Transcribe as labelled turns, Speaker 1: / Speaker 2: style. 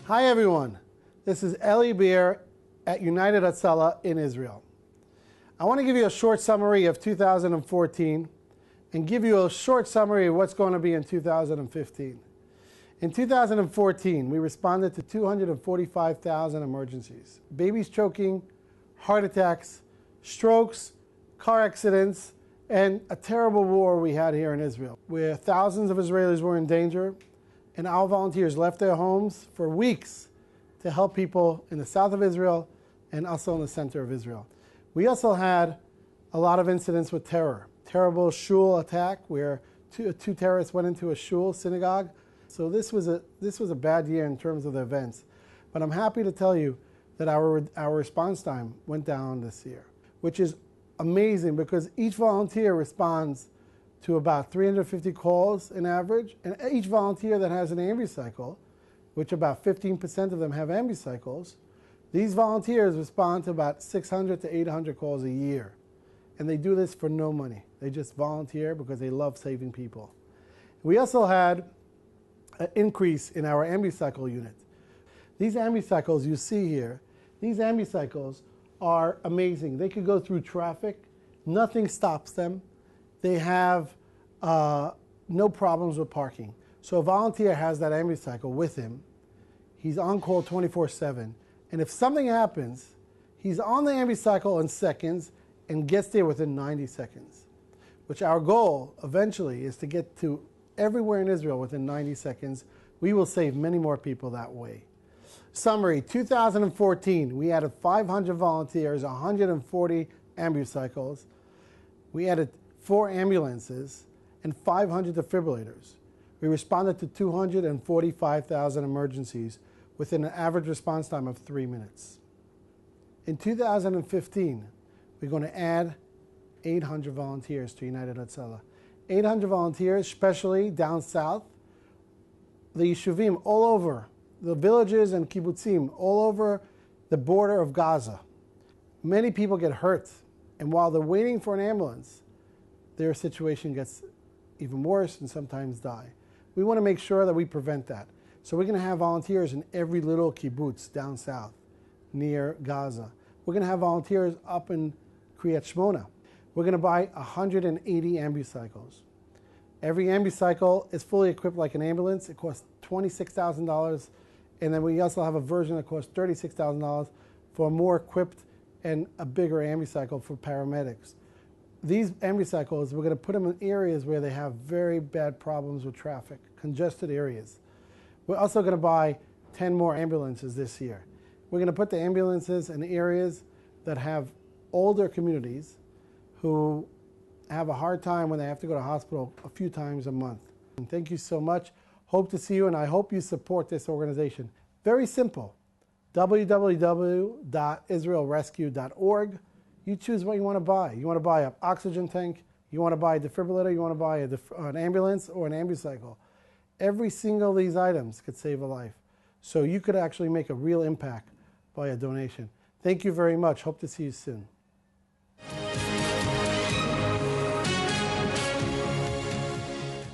Speaker 1: Hi everyone, this is Eli Beer at United Hatzalá in Israel. I want to give you a short summary of 2014 and give you a short summary of what's going to be in 2015. In 2014, we responded to 245,000 emergencies. Babies choking, heart attacks, strokes, car accidents, and a terrible war we had here in Israel, where thousands of Israelis were in danger, and our volunteers left their homes for weeks to help people in the south of Israel and also in the center of Israel. We also had a lot of incidents with terror. Terrible shul attack where two terrorists went into a shul synagogue. So this was a bad year in terms of the events. But I'm happy to tell you that our response time went down this year, which is amazing because each volunteer responds to about 350 calls in average, and each volunteer that has an ambucycle, which about 15% of them have ambucycles, these volunteers respond to about 600 to 800 calls a year. And they do this for no money. They just volunteer because they love saving people. We also had an increase in our ambucycle unit. These ambucycles you see here, these ambucycles are amazing. They could go through traffic. Nothing stops them. They have no problems with parking. So a volunteer has that ambucycle with him. He's on call 24/7. And if something happens, he's on the ambucycle in seconds and gets there within 90 seconds, which our goal eventually is to get to everywhere in Israel within 90 seconds. We will save many more people that way. Summary, 2014, we added 500 volunteers, 140 ambucycles. We added 4 ambulances and 500 defibrillators. We responded to 245,000 emergencies within an average response time of 3 minutes. In 2015, we're going to add 800 volunteers to United Hatzalá. 800 volunteers, especially down south, the yeshuvim all over, the villages and kibbutzim all over the border of Gaza. Many people get hurt, and while they're waiting for an ambulance, their situation gets even worse and sometimes die. We want to make sure that we prevent that. So we're going to have volunteers in every little kibbutz down south near Gaza. We're going to have volunteers up in Kriyat Shmona. We're going to buy 180 ambucycles. Every ambucycle is fully equipped like an ambulance. It costs $26,000. And then we also have a version that costs $36,000 for a more equipped and a bigger ambucycle for paramedics. These ambucycles, we're going to put them in areas where they have very bad problems with traffic, congested areas. We're also going to buy 10 more ambulances this year. We're going to put the ambulances in areas that have older communities who have a hard time when they have to go to hospital a few times a month. And thank you so much. Hope to see you, and I hope you support this organization. Very simple. www.israelrescue.org. You choose what you want to buy. You want to buy an oxygen tank, you want to buy a defibrillator, you want to buy an ambulance or an ambucycle. Every single of these items could save a life. So you could actually make a real impact by a donation. Thank you very much. Hope to see you soon.